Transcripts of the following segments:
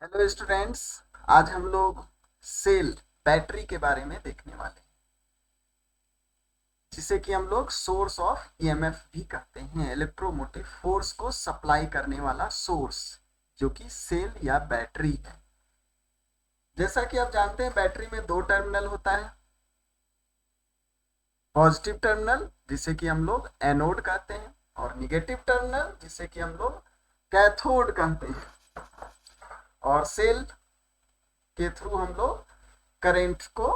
Hello students. आज हम लोग सेल बैटरी के बारे में देखने वाले हैं, जिसे कि हम लोग सोर्स ऑफ ईएमएफ भी कहते हैं। इलेक्ट्रोमोटिव फोर्स को सप्लाई करने वाला सोर्स जो कि सेल या बैटरी है। जैसा कि आप जानते हैं, बैटरी में दो टर्मिनल होता है। पॉजिटिव टर्मिनल जिसे कि हम लोग एनोड कहते हैं, और निगेटिव टर्मिनल जिसे कि हम लोग कैथोड कहते हैं। और सेल के थ्रू हम लोग करंट को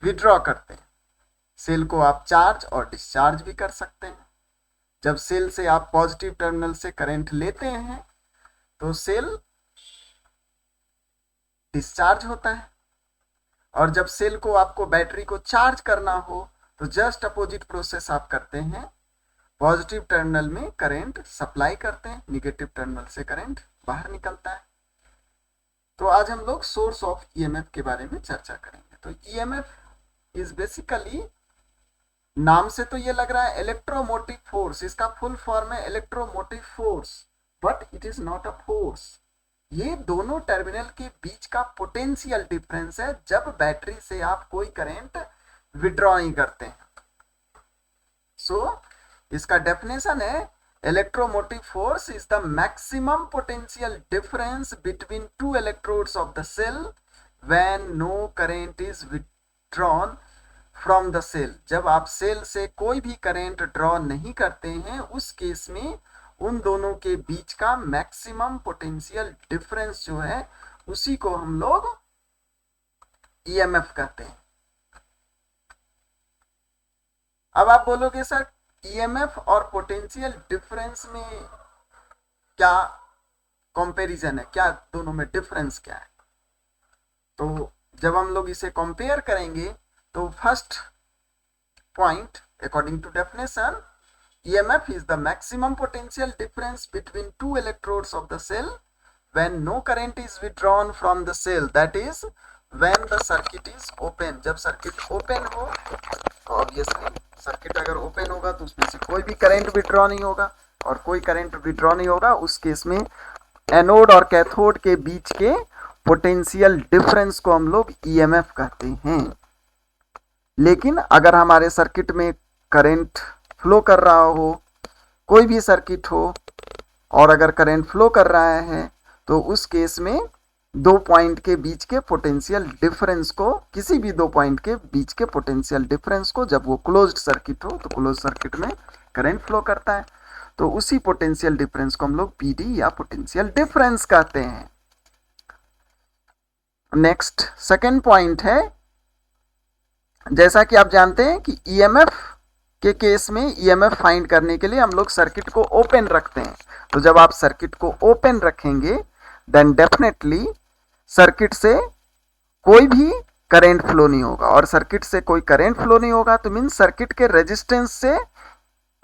विड्रॉ करते हैं। सेल को आप चार्ज और डिस्चार्ज भी कर सकते हैं। जब सेल से आप पॉजिटिव टर्मिनल से करंट लेते हैं तो सेल डिस्चार्ज होता है, और जब सेल को आपको बैटरी को चार्ज करना हो तो जस्ट अपोजिट प्रोसेस आप करते हैं। पॉजिटिव टर्मिनल में करंट सप्लाई करते हैं, निगेटिव टर्मिनल से करंट बाहर निकलता है। तो आज हम लोग सोर्स ऑफ ईएमएफ के बारे में चर्चा करेंगे। तो ईएमएफ इज बेसिकली, नाम से तो ये लग रहा है इलेक्ट्रोमोटिव फोर्स, इसका फुल फॉर्म है electromotive force, but it is not a force. ये दोनों टर्मिनल के बीच का पोटेंशियल डिफरेंस है जब बैटरी से आप कोई करंट विड्रॉ नहीं करते हैं। इसका डेफिनेशन है, electromotive force is the maximum potential difference between two electrodes of the cell when no current is withdrawn from the cell. जब आप सेल से कोई भी करंट ड्रॉ नहीं करते हैं, उस केस में उन दोनों के बीच का मैक्सिमम पोटेंशियल डिफरेंस जो है उसी को हम लोग ईएमएफ कहते हैं। अब आप बोलोगे सर, ईएमएफ और पोटेंशियल डिफरेंस में क्या कंपैरिजन है, क्या दोनों में डिफरेंस क्या है? तो जब हम लोग इसे कंपेयर करेंगे तो first point, according to definition, EMF is the maximum potential difference between two electrodes of the cell when no current is withdrawn from the cell, that is when the circuit is open। जब circuit open हो तो obviously circuit अगर open होगा तो उसमें से कोई भी करंट विड्रॉ नहीं होगा, और कोई करंट विड्रॉ नहीं होगा उस केस में एनोड और कैथोड के बीच के पोटेंशियल डिफरेंस को हम लोग ईएमएफ कहते हैं। लेकिन अगर हमारे सर्किट में करंट फ्लो कर रहा हो, कोई भी सर्किट हो, और अगर करंट फ्लो कर रहा है तो उस केस में दो पॉइंट के बीच के पोटेंशियल डिफरेंस को, किसी भी दो पॉइंट के बीच के पोटेंशियल डिफरेंस को, जब वो क्लोज्ड सर्किट हो तो क्लोज्ड सर्किट में करंट फ्लो करता है, तो उसी पोटेंशियल डिफरेंस को हम लोग पीडी या पोटेंशियल डिफरेंस कहते हैं। नेक्स्ट सेकेंड पॉइंट है, जैसा कि आप जानते हैं कि ईएमएफ के केस में ईएमएफ फाइंड करने के लिए हम लोग सर्किट को ओपन रखते हैं। तो जब आप सर्किट को ओपन रखेंगे देन डेफिनेटली सर्किट से कोई भी करंट फ्लो नहीं होगा, और सर्किट से कोई करंट फ्लो नहीं होगा तो मीन सर्किट के रेजिस्टेंस से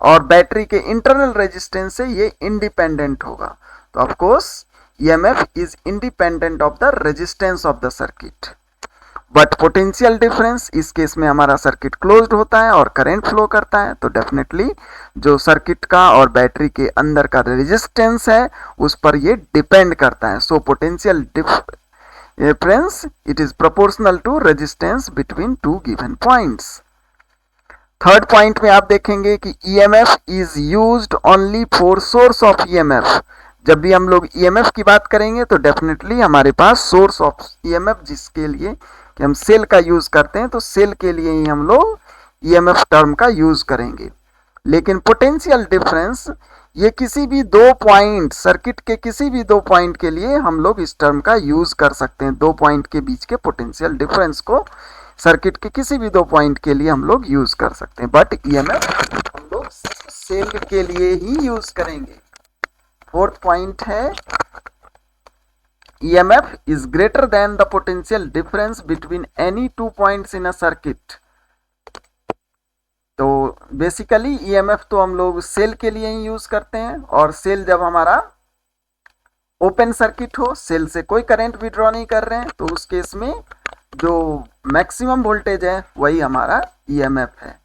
और बैटरी के इंटरनल रेजिस्टेंस से ये इंडिपेंडेंट होगा। तो of course EMF is independent of the resistance of the circuit, but potential difference इस केस में हमारा सर्किट क्लोज्ड होता है और करंट फ्लो करता है, तो डेफिनेटली जो सर्किट का और बैटरी के अंदर का रेजिस्टेंस है उस पर ये डिपेंड करता है। So potential difference it is proportional to resistance between two given points. Third point में आप देखेंगे कि EMF is used only for source of EMF. जब भी हम लोग ईएमएफ की बात करेंगे तो डेफिनेटली हमारे पास सोर्स ऑफ ईएमएफ, जिसके लिए कि हम सेल का यूज करते हैं, तो सेल के लिए ही हम लोग ईएमएफ टर्म का यूज करेंगे। लेकिन पोटेंशियल डिफरेंस ये किसी भी दो पॉइंट, सर्किट के किसी भी दो पॉइंट के लिए हम लोग इस टर्म का यूज कर सकते हैं। दो पॉइंट के बीच के पोटेंशियल डिफरेंस को सर्किट के किसी भी दो पॉइंट के लिए हम लोग यूज कर सकते हैं, बट ईएमएफ हम लोग सेल के लिए ही यूज करेंगे। फोर्थ पॉइंट है, EMF is greater than the potential difference between any two points in a circuit। तो बेसिकली EMF तो हम लोग सेल के लिए ही यूज करते हैं, और सेल जब हमारा ओपन सर्किट हो, सेल से कोई करंट विड्रॉ नहीं कर रहे हैं, तो उस केस में जो मैक्सिमम वोल्टेज है वही हमारा EMF है।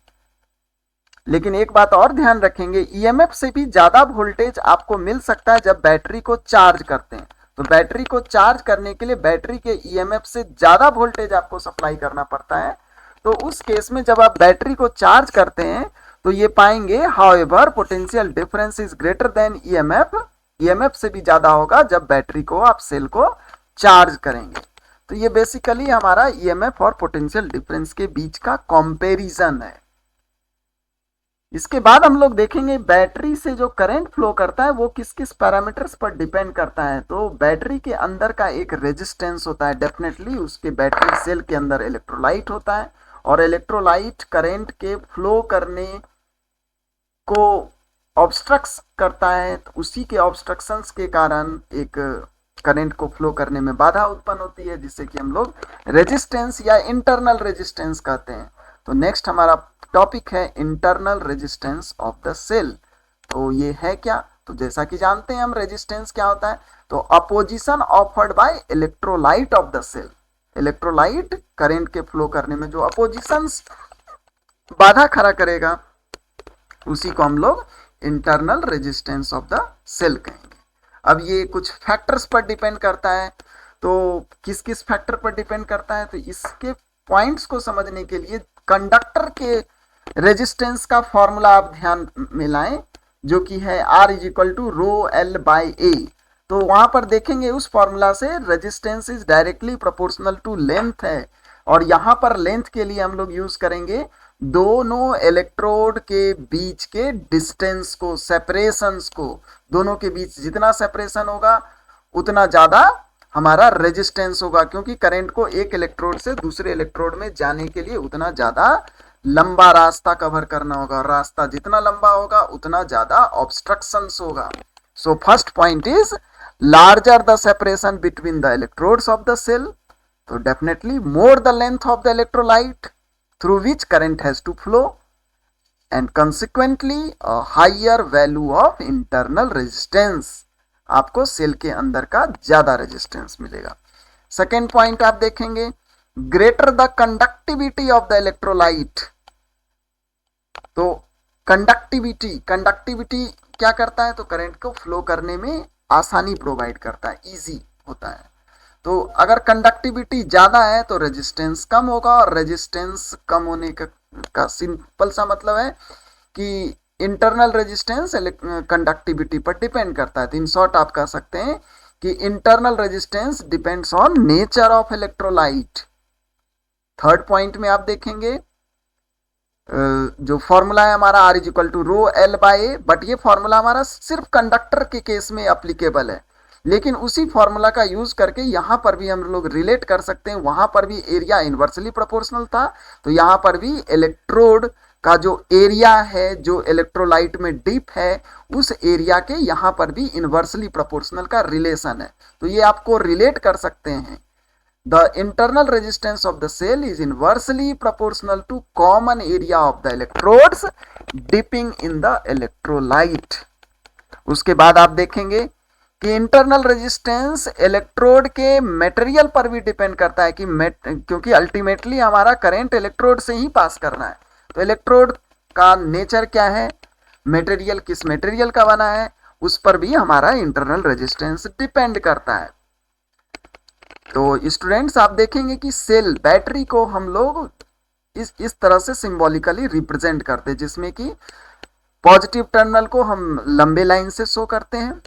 लेकिन एक बात और ध्यान रखेंगे, ईएमएफ से भी ज्यादा वोल्टेज आपको मिल सकता है जब बैटरी को चार्ज करते हैं। तो बैटरी को चार्ज करने के लिए बैटरी के ईएमएफ से ज्यादा वोल्टेज आपको सप्लाई करना पड़ता है। तो उस केस में जब आप बैटरी को चार्ज करते हैं तो ये पाएंगे, however potential difference is greater than EMF, EMF से भी ज्यादा होगा जब बैटरी को आप सेल को चार्ज करेंगे। तो ये बेसिकली हमारा ईएमएफ और पोटेंशियल डिफरेंस के बीच का कंपैरिजन है। इसके बाद हम लोग देखेंगे बैटरी से जो करंट फ्लो करता है वो किस किस पैरामीटर्स पर डिपेंड करता है। तो बैटरी के अंदर का एक रेजिस्टेंस होता है, डेफिनेटली उसके बैटरी सेल के अंदर इलेक्ट्रोलाइट होता है, और इलेक्ट्रोलाइट करंट के फ्लो करने को ऑब्स्ट्रक्ट करता है। तो उसी के ऑब्स्ट्रक्शंस के कारण एक करंट को फ्लो करने में बाधा उत्पन्न होती है, जिससे कि हम लोग रेजिस्टेंस या इंटरनल रेजिस्टेंस कहते हैं। तो नेक्स्ट हमारा टॉपिक है internal resistance of the cell. तो ये है क्या, तो जैसा कि जानते हैं हम रेजिस्टेंस क्या होता है, तो opposition offered by electrolyte of the cell. Electrolyte current के फ्लो करने में जो अपोजिशंस बाधा खड़ा करेगा उसी को हम लोग internal resistance of the cell कहेंगे। अब ये कुछ फैक्टर्स पर डिपेंड करता है, तो किस किस फैक्टर पर डिपेंड करता है, तो इसके पॉइंट्स को समझने के लिए कंडक्टर के रेजिस्टेंस का फॉर्मूला आप ध्यान में लाएं, जो कि है R is to rho L by A. तो वहां पर देखेंगे उस फॉर्मूला से resistance is directly proportional to length है, और यहां पर लेंथ के लिए हम लोग यूज करेंगे दोनों इलेक्ट्रोड के बीच के डिस्टेंस को, सेपरेशंस को। दोनों के बीच जितना सेपरेशन होगा उतना ज्यादा हमारा रेजिस्टेंस होगा, क्योंकि करंट को एक इलेक्ट्रोड से दूसरे इलेक्ट्रोड में जाने के लिए उतना ज्यादा लंबा रास्ता कवर करना होगा। रास्ता जितना लंबा होगा उतना ज्यादा ऑब्स्ट्रक्शंस होगा। So first point is larger the separation between the electrodes of the cell, तो definitely more the length of the electrolyte through which current has to flow, and consequently a higher value of internal resistance, आपको cell के अंदर का ज्यादा resistance मिलेगा। Second point आप देखेंगे, greater the conductivity of the electrolyte. तो conductivity क्या करता है, तो करंट को फ्लो करने में आसानी प्रोवाइड करता है, इजी होता है। तो अगर कंडक्टिविटी ज्यादा है तो रेजिस्टेंस कम होगा, और रेजिस्टेंस कम होने का सिंपल सा मतलब है कि इंटरनल रेजिस्टेंस कंडक्टिविटी पर डिपेंड करता है। तो इन शॉर्ट आप कह सकते हैं कि internal resistance depends on nature of electrolyte. Third point में आप देखेंगे जो फॉर्मूला है हमारा R is equal to rho L by A, but ये फॉर्मूला हमारा सिर्फ कंडक्टर के केस में अप्लीकेबल है, लेकिन उसी फॉर्मूला का यूज करके यहां पर भी हम लोग रिलेट कर सकते हैं। वहां पर भी एरिया इनवर्सली प्रोपोर्शनल था, तो यहां पर भी इलेक्ट्रोड का जो एरिया है, जो इलेक्ट्रोलाइट में डीप है, उस एरिया के यहां पर भी इनवर्सली प्रोपोर्शनल का रिलेशन है। तो ये आपको रिलेट कर सकते हैं। The internal resistance of the cell is inversely proportional to common area of the electrodes dipping in the electrolyte. उसके बाद आप देखेंगे कि इंटरनल रेजिस्टेंस इलेक्ट्रोड के मटेरियल पर भी डिपेंड करता है, कि क्योंकि अल्टीमेटली हमारा करंट इलेक्ट्रोड से ही पास करना है। तो इलेक्ट्रोड का नेचर क्या है, मटेरियल किस मटेरियल का बना है, उस पर भी हमारा इंटरनल रेजिस्टेंस डिपेंड करता है। तो स्टूडेंट्स आप देखेंगे कि सेल बैटरी को हम लोग इस तरह से सिंबॉलिकली रिप्रेजेंट करते हैं, जिसमें कि पॉजिटिव टर्मिनल को हम लंबे लाइन से शो करते हैं,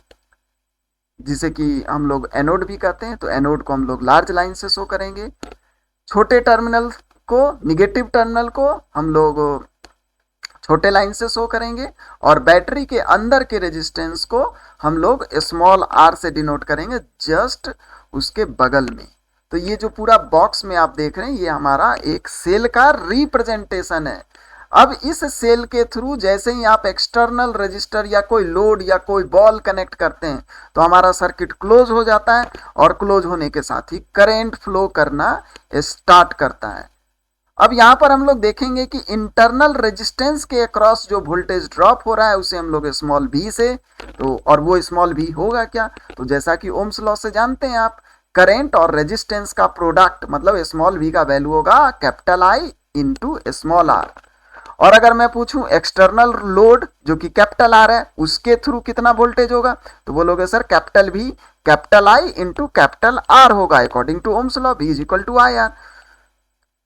जिसे कि हम लोग एनोड भी कहते हैं। तो एनोड को हम लोग लार्ज लाइन से शो करेंगे, छोटे टर्मिनल को, निगेटिव टर्मिनल को हम लोग छोटे लाइन से शो करेंगे, और बैटरी के अंदर के रेजिस्टेंस को हम लोग स्मॉल r से डिनोट करेंगे, जस्ट उसके बगल में। तो ये जो पूरा बॉक्स में आप देख रहे हैं, ये हमारा एक सेल का रिप्रेजेंटेशन है। अब इस सेल के थ्रू जैसे ही आप एक्सटर्नल रजिस्टर या कोई लोड या कोई बॉल कनेक्ट करते हैं, तो हमारा सर्किट क्लोज हो जाता है, और क्लोज होने के साथ ही करंट फ्लो करना स्टार्ट करता है। अब यहाँ पर हम लोग देखेंगे कि इंटरनल रेजिस्टेंस के अक्रॉस जो वोल्टेज ड्रॉप हो रहा है उसे हम लोग स्मॉल v से, तो और वो स्मॉल v होगा क्या, तो जैसा कि ओम्स लॉ से जानते हैं आप, करंट और रेजिस्टेंस का प्रोडक्ट मतलब स्मॉल v का वैल्यू होगा capital I into small r। और अगर मैं पूछूं एक्सटर्नल लोड जो कि कैपिटल आर है, उसके थ्रू कितना वोल्टेज होगा, तो बोलोगे sir capital V capital I into capital R होगा according to Ohm's law, V is equal to I R.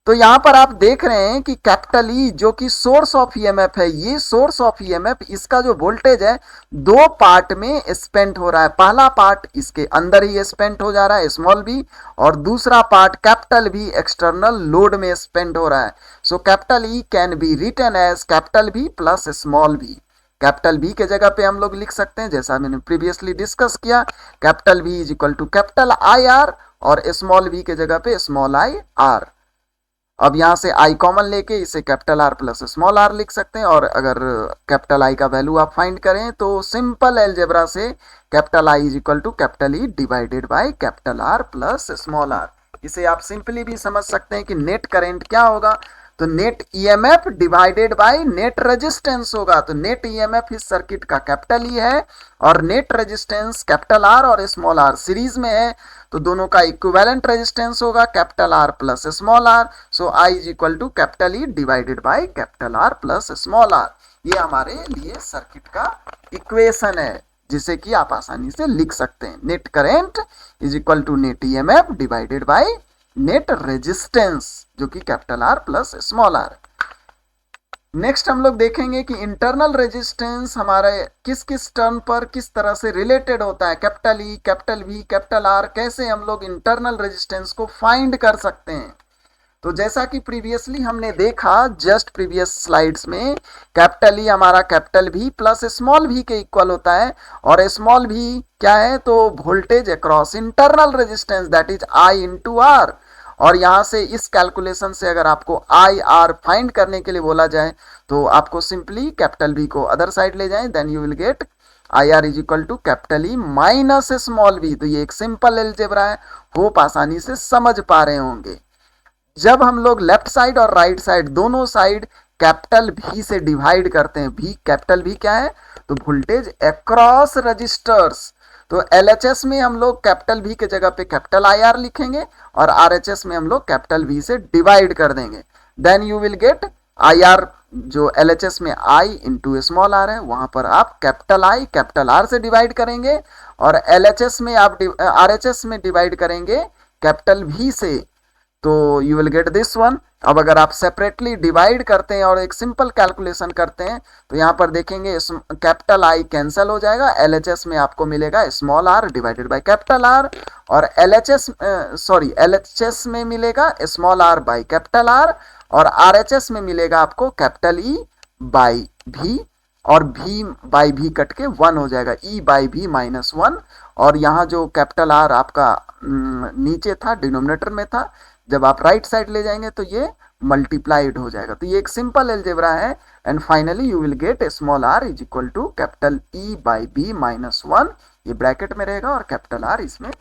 तो यहां पर आप देख रहे हैं कि कैपिटल ई जो कि सोर्स ऑफ ईएमएफ है, ये सोर्स ऑफ ईएमएफ, इसका जो वोल्टेज है दो पार्ट में स्पेंड हो रहा है। पहला पार्ट इसके अंदर ही स्पेंड हो जा रहा है स्मॉल बी, और दूसरा part capital B external load में स्पेंड हो रहा है। So capital E can be written as capital B plus small B. Capital B के जगह पे हम लोग लिख सकते हैं, जैसा मैंने प्रीवियसली डिस्कस किया, capital B is equal to capital I R, और स्मॉल बी के जगह पे स्मॉल आई आर। अब यहां से आई कॉमन लेके इसे capital R plus small R लिख सकते हैं। और अगर कैपिटल आई का वैल्यू आप फाइंड करें तो सिंपल अलजेब्रा से capital I is equal to capital E divided by capital R plus small R. इसे आप सिंपली भी समझ सकते हैं कि नेट करंट क्या होगा, तो net EMF divided by net resistance होगा। तो नेट ईएमएफ इस सर्किट का कैपिटल ई है, और नेट रेजिस्टेंस कैपिटल आर और स्मॉल आर सीरीज में है, तो दोनों का इक्विवेलेंट रेजिस्टेंस होगा capital R plus small R. So I is equal to capital E divided by capital R plus small R. ये हमारे लिए सर्किट का इक्वेशन है, जिसे कि आप आसानी से लिख सकते हैं। Net current is equal to net EMF divided by net resistance जो कि capital R plus small R. Next हम लोग देखेंगे कि इंटरनल रेजिस्टेंस हमारे किस किस टर्म पर किस तरह से रिलेटेड होता है। Capital E, capital V, capital R, कैसे हम लोग इंटरनल रेजिस्टेंस को फाइंड कर सकते हैं। तो जैसा कि प्रीवियसली हमने देखा जस्ट प्रीवियस स्लाइड्स में, कैपिटल ई हमारा कैपिटल भी प्लस स्मॉल भी के इक्वल होता है, और स्मॉल भी क्या है, तो voltage across internal resistance that is I into R. और यहां से इस कैलकुलेशन से अगर आपको आई आर फाइंड करने के लिए बोला जाए तो आपको सिंपली कैपिटल बी को अदर साइड ले जाएं, then you will get I R is equal to capital E minus small B. तो ये एक सिंपल अलजेब्रा है, होप आसानी से समझ पा रहे होंगे। जब हम लोग लेफ्ट साइड और राइट साइड दोनों साइड कैपिटल भी से डिवाइड करते हैं, भी कैपिटल भी क्या है, तो वोल्टेज अक्रॉस रजिस्टर्स। तो एलएचएस में हम लोग कैपिटल भी के जगह पे कैपिटल आई आर लिखेंगे, और आरएचएस में हम लोग कैपिटल भी से डिवाइड कर देंगे, then you will get I R, जो एलएचएस में आई इंटू स्मॉल आर है, वहां पर आप कैपिटल आई कैपिटल आर से डिवाइड करेंगे, और एलएचएस में आप आरएचएस में डिवाइड करेंगे कैपिटल भी से, तो you will get this one. अब अगर आप सेपरेटली डिवाइड करते हैं और एक सिंपल कैलकुलेशन करते हैं तो यहाँ पर देखेंगे कैपिटल आई कैंसिल हो जाएगा, एलएचएस में आपको मिलेगा small R divided by capital R, और एलएचएस में मिलेगा small R by capital R, और आरएचएस में मिलेगा आपको कैपिटल ई बाय भी, और भी बाय भी कट के 1 हो जाएगा, ई बाय भी माइनस 1। और यहाँ जो कैपिटल आर आपका नीचे था डिनोमिनेटर में था, जब आप राइट साइड ले जाएंगे तो ये मल्टीप्लाइड हो जाएगा। तो ये एक सिंपल अलजेब्रा है, and finally you will get small R is equal to capital E by B minus 1, ये ब्रैकेट में रहेगा, और कैपिटल आर इसमें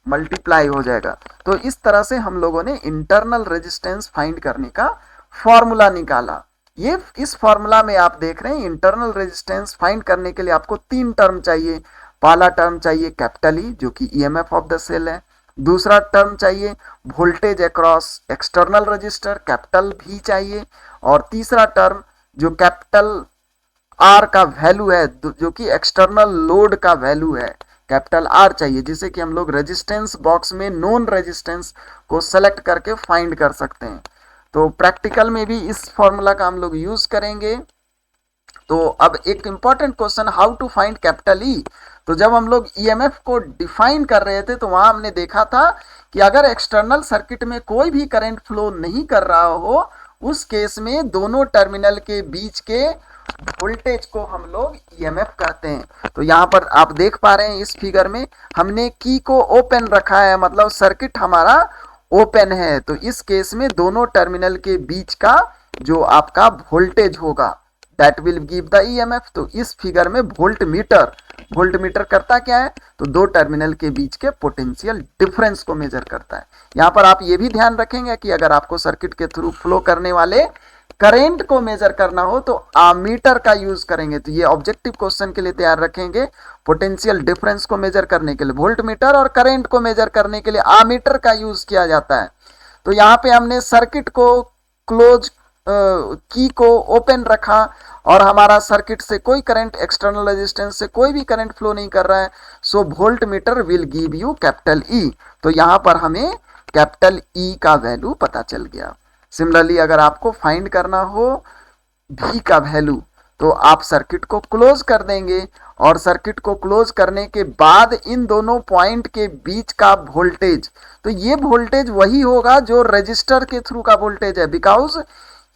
मल्टीप्लाई हो जाएगा। तो इस तरह से हम लोगों ने इंटरनल रेजिस्टेंस फाइंड करने का फॉर्मूला निकाला। ये इस फॉर्मूला में आप देख रहे हैं इंटरनल रेजिस्टेंस फाइंड करने के लिए आपको 3 टर्म चाहिए। पहला टर्म चाहिए कैपिटल ई जो कि ईएमएफ ऑफ द सेल है, दूसरा टर्म चाहिए voltage across external register capital भी चाहिए, और तीसरा टर्म जो कैपिटल आर का वैल्यू है जो कि एक्सटर्नल लोड का वैल्यू है कैपिटल आर चाहिए, जिसे कि हम लोग रेजिस्टेंस बॉक्स में नोन रेजिस्टेंस को सेलेक्ट करके फाइंड कर सकते हैं। तो प्रैक्टिकल में भी इस फॉर्मूला का हम लोग यूज करेंगे। तो अब एक important question, how to find capital E. तो जब हम लोग ईएमएफ को डिफाइन कर रहे थे तो वहां हमने देखा था कि अगर एक्सटर्नल सर्किट में कोई भी करंट फ्लो नहीं कर रहा हो, उस केस में दोनों टर्मिनल के बीच के वोल्टेज को हम लोग ईएमएफ कहते हैं। तो यहाँ पर आप देख पा रहे हैं इस फिगर में हमने की को ओपन रखा है, मतलब सर्किट हमारा ओपन है। तो इस केस में दोनों टर्मिनल के बीच का जो आपका वोल्टेज होगा that will give the EMF. तो इस फिगर में वोल्ट मीटर करता क्या है, तो दो टर्मिनल के बीच के पोटेंशियल डिफरेंस को मेजर करता है। यहाँ पर आप ये भी ध्यान रखेंगे कि अगर आपको सर्किट के थ्रू फ्लो करने वाले करंट को मेजर करना हो तो आमीटर का यूज करेंगे। तो ये ऑब्जेक्टिव क्वेश्चन के लिए तैयार रखेंगे, पोटेंशियल डिफरेंस को मेजर करने के लिए वोल्ट मीटर और करंट को मेजर करने के लिए आमीटर का यूज किया जाता है। तो यहाँ पे हमने सर्किट को क्लोज की को ओपन रखा और हमारा सर्किट से कोई करंट, एक्सटर्नल रेजिस्टेंस से कोई भी करंट फ्लो नहीं कर रहा है, so volt meter will give you capital E. तो यहाँ पर हमें कैपिटल ई का वैल्यू पता चल गया। सिमिलरली अगर आपको फाइंड करना हो भी का वैल्यू, तो आप सर्किट को क्लोज कर देंगे और सर्किट को क्लोज करने के बाद इन दोनों पॉइंट के बीच का वोल्टेज, तो ये वोल्टेज वही होगा जो रजिस्टर के थ्रू का वोल्टेज है, बिकॉज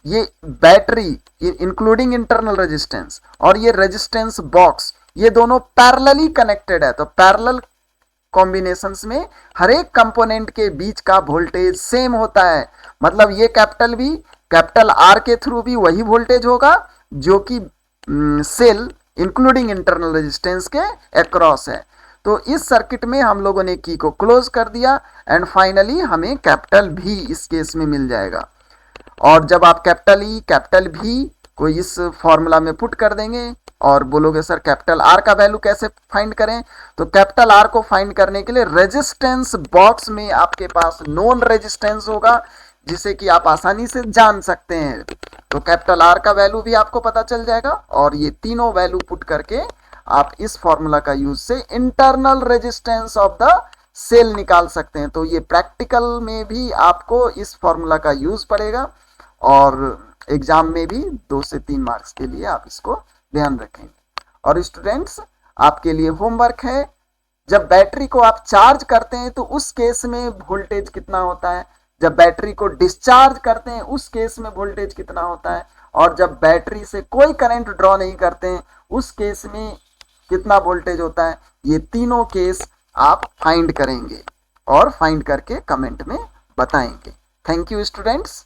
ये बैटरी इंक्लूडिंग इंटरनल रेजिस्टेंस और ये रेजिस्टेंस बॉक्स, ये दोनों पैरेलली कनेक्टेड है। तो पैरेलल कॉम्बिनेशंस में हर एक कंपोनेंट के बीच का वोल्टेज सेम होता है। मतलब ये कैपिटल भी कैपिटल आर के थ्रू भी वही वोल्टेज होगा जो कि सेल इंक्लूडिंग इंटरनल रेजिस्टेंस के अक्रॉस है। तो इस सर्किट में हम लोगों ने की को क्लोज कर दिया एंड फाइनली हमें कैपिटल भी इस केस में मिल जाएगा। और जब आप कैपिटल ई कैपिटल भी को इस फॉर्मूला में पुट कर देंगे और बोलोगे सर कैपिटल आर का वैल्यू कैसे फाइंड करें, तो कैपिटल आर को फाइंड करने के लिए रेजिस्टेंस बॉक्स में आपके पास नोन रेजिस्टेंस होगा जिसे कि आप आसानी से जान सकते हैं। तो कैपिटल आर का वैल्यू भी आपको पता चल जाएगा और ये तीनों वैल्यू पुट करके आप इस फॉर्मूला का यूज से internal resistance of the cell निकाल सकते हैं। तो ये प्रैक्टिकल में भी आपको इस फॉर्मूला का यूज पड़ेगा और एग्जाम में भी 2 से 3 मार्क्स के लिए आप इसको ध्यान रखें। और स्टूडेंट्स आपके लिए होमवर्क है, जब बैटरी को आप चार्ज करते हैं तो उस केस में वोल्टेज कितना होता है, जब बैटरी को डिस्चार्ज करते हैं उस केस में वोल्टेज कितना होता है, और जब बैटरी से कोई करंट ड्रॉ नहीं करते हैं उस केस में कितना वोल्टेज होता है। ये तीनों केस आप फाइंड करेंगे और फाइंड करके कमेंट में बताएंगे। Thank you students.